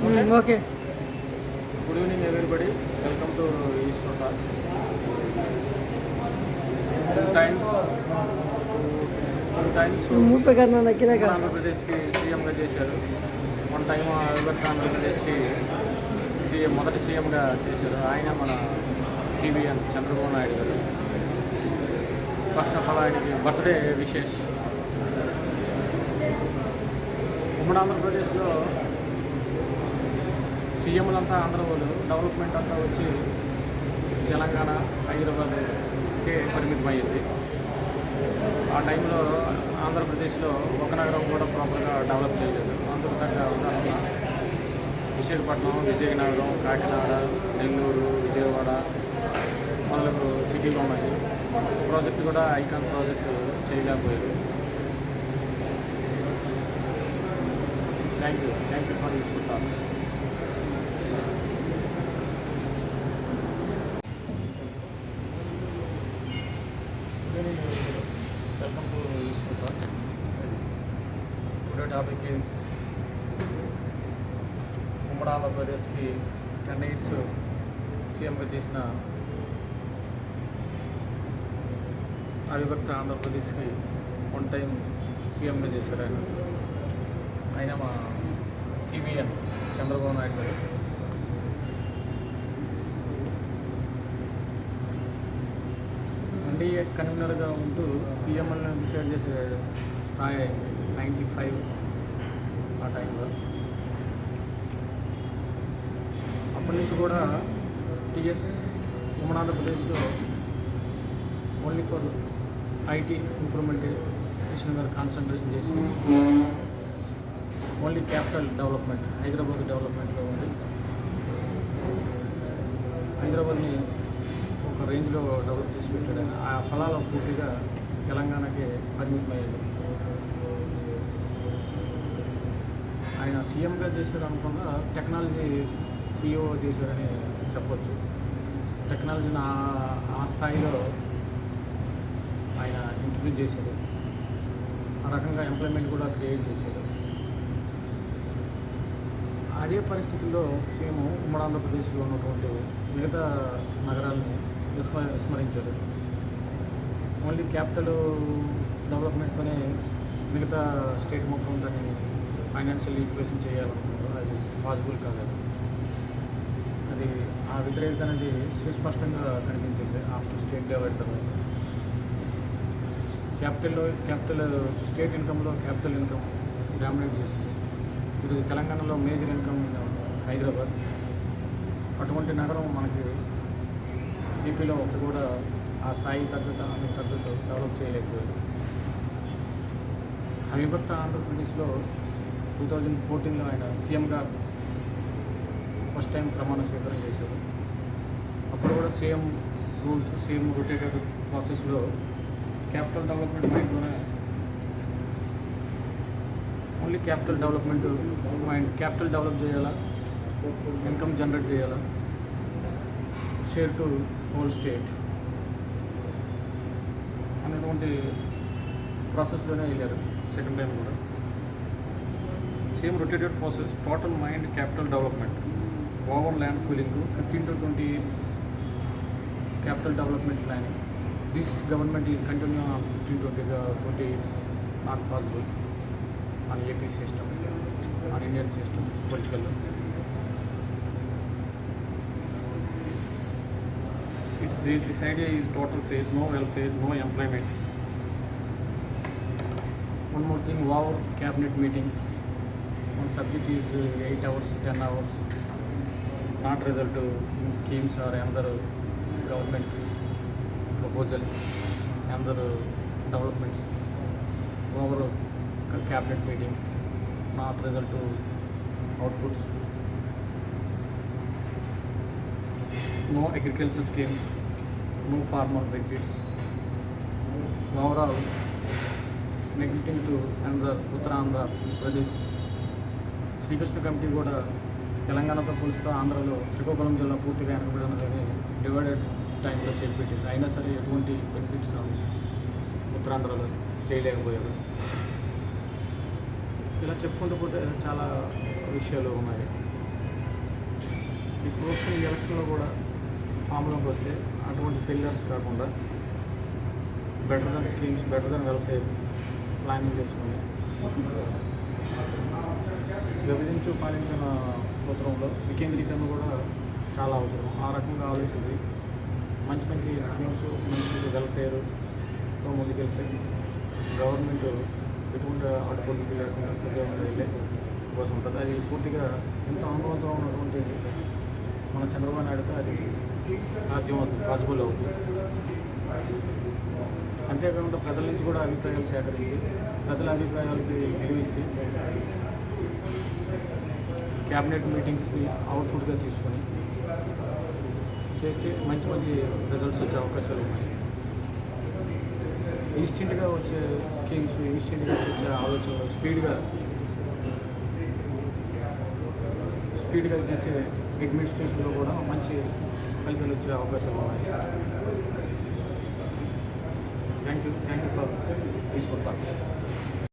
Okay. Good evening, everybody. Welcome to Eastern Talks. ఆంధ్రప్రదేశ్కి సీఎంగా చేశారు. వన్ టైం ఆంధ్రప్రదేశ్కి మొదటి సీఎంగా చేశారు. ఆయన మన సిబిఎన్ చంద్రబాబు నాయుడు గారు. ఫస్ట్ ఆఫ్ ఆల్ ఆయనకి బర్త్డే విశేష్. ఉమ్మడి ఆంధ్రప్రదేశ్లో సీఎంలంతా ఆంధ్ర వాళ్ళు డెవలప్మెంట్ అంతా వచ్చి తెలంగాణ హైదరాబాద్కే పరిమితమయ్యింది. ఆ టైంలో ఆంధ్రప్రదేశ్లో ఒక నగరం కూడా ప్రాపర్గా డెవలప్ చేయలేదు. అందుకు తగ్గ ఉదాహరణ విశాఖపట్నం, విజయనగరం, కాకినాడ, నెల్లూరు, విజయవాడ మొదలగు సిటీలు ఉన్నాయి. ప్రాజెక్టు కూడా ఐకాన్ ప్రాజెక్టు చేయలేకపోయారు. Thank you for this talks. Welcome to Eastern Talk. Today topic is ఉమ్మడి ఆంధ్రప్రదేశ్కి 10 years సీఎంగా చేసిన అవిభక్త ఆంధ్రప్రదేశ్కి వన్ టైం సీఎంగా చేశారు ఆయన మా సిబిఎన్ చంద్రబాబు నాయుడు గారు. ఎన్డీఏ కన్వీనర్గా ఉంటూ పిఎంఎల్ని డిసైడ్ చేసే స్థాయి అయింది 95 ఆ టైంలో. అప్పటి నుంచి కూడా టీఎస్ ఉమ్మడి ఆంధ్రప్రదేశ్లో ఓన్లీ ఫర్ ఐటీ ఇంప్రూవ్మెంటేషన్ మీద కాన్సన్ట్రేషన్ చేసి ఓన్లీ క్యాపిటల్ డెవలప్మెంట్ హైదరాబాద్ డెవలప్మెంట్లో ఉంది. హైదరాబాద్ని ఒక రేంజ్లో డెవలప్ చేసి పెట్టాడు. ఆ ఫలాలు పూర్తిగా తెలంగాణకి పరిమితమయ్యేది. ఆయన సీఎంగా చేశాడు అనుకున్న టెక్నాలజీ సీఈఓ చేశారని చెప్పొచ్చు. టెక్నాలజీని ఆ స్థాయిలో ఆయన ఇంట్రడ్యూస్ చేశాడు. ఆ రకంగా ఎంప్లాయ్మెంట్ కూడా క్రియేట్ చేశాడు. అదే పరిస్థితుల్లో సేమ్ ఉమ్మడి ఆంధ్రప్రదేశ్లో ఉన్నటువంటి మిగతా నగరాలని విస్మరించాడు. ఓన్లీ క్యాపిటల్ డెవలప్మెంట్తోనే మిగతా స్టేట్ మొత్తం దాన్ని ఫైనాన్షియల్ ఈక్వేషన్ చేయాలనుకున్నారు. అది పాసిబుల్ కాదు. అది ఆ వ్యతిరేకత అనేది సుస్పష్టంగా కనిపించింది ఆఫ్టర్ స్టేట్ డివైడ్ తర్వాత. క్యాపిటల్ స్టేట్ ఇన్కంలో క్యాపిటల్ ఇన్కమ్ డామినేట్ చేసింది. ఈరోజు తెలంగాణలో మేజర్ ఇన్కమ్ హైదరాబాద్. అటువంటి నగరం మనకి ఏపీలో ఒకటి కూడా ఆ స్థాయి తగ్గట్టు డెవలప్ చేయలేకపోయింది. అవిభక్త ఆంధ్రప్రదేశ్లో 2014లో ఆయన సీఎంగా ఫస్ట్ టైం ప్రమాణ స్వీకారం చేశారు. అప్పుడు కూడా సేమ్ రూల్స్, సేమ్ రొటేటెడ్ ప్రాసెస్లో క్యాపిటల్ డెవలప్మెంట్ మైండ్లోనే only capital development mind, capital develop చేయాలా, ఇన్కమ్ జనరేట్ చేయాలా, షేర్ టు హోల్ స్టేట్ అన్నటువంటి ప్రాసెస్లోనే వెళ్ళారు. సెకండ్ టైం కూడా same rotated process, total mind capital development, over land feeling, 15 to 20 years capital development planning. This government is continuing on 15 to 20 years, not possible on AP system, on Indian system, political. This idea is total faith, no welfare, no employment. One more thing, our cabinet meetings, one subject is 8 hours, 10 hours, not result in schemes or another government proposals, another developments. Our cabinet meetings, not result to outputs. No agricultural schemes, no farmer benefits. Overall, neglecting to another Uttarandhra Pradesh. Srikrishna committee కూడా తెలంగాణతో పోలిస్తే ఆంధ్రలో శ్రీకాకుళం జిల్లా పూర్తిగా వెనకబడినదని divided టైంలో చేపెట్టింది. అయినా సరే ఎటువంటి బెనిఫిట్స్ ఉత్తరాంధ్రలో చేయలేకపోయారు. ఇలా చెప్పుకుంటూ పోతే చాలా విషయాలు ఉన్నాయి. ఇప్పుడు వస్తున్న ఈ ఎలక్షన్లో కూడా ఫామ్లోకి వస్తే అటువంటి ఫెయిల్యూర్స్ కాకుండా better than schemes, better than welfare planning చేసుకుని విభజించు పాలించిన సూత్రంలో వికేంద్రీకరణ కూడా చాలా అవసరం. ఆ రకంగా ఆలోచించి మంచి మంచి స్కీమ్స్, మంచి మంచి వెల్ఫేర్తో ముందుకెళ్తే గవర్నమెంట్ ఎటువంటి అడ్డుపడుకు లేకుండా సజీవంగా వెళ్ళే కోసం ఉంటుంది. అది పూర్తిగా ఎంత అనుభవంతో ఉన్నటువంటి మన చంద్రబాబు నాయుడుతో అది సాధ్యం అవుతుంది, పాసిబుల్ అవుతుంది. అంతేకాకుండా ప్రజల నుంచి కూడా అభిప్రాయాలు సేకరించి ప్రజల అభిప్రాయాలకి విలువ ఇచ్చి క్యాబినెట్ మీటింగ్స్ని అవుట్పుట్గా తీసుకొని చేస్తే మంచి మంచి రిజల్ట్స్ వచ్చే అవకాశాలు ఉన్నాయి. ఇన్స్టెంట్గా వచ్చే స్కీమ్స్, ఇన్స్టెంట్గా వచ్చే ఆలోచనలు స్పీడ్గా చేసే అడ్మినిస్ట్రేషన్లో కూడా మంచి ఫలితాలు వచ్చే అవకాశాలు ఉన్నాయి. Thank you for peaceful talk.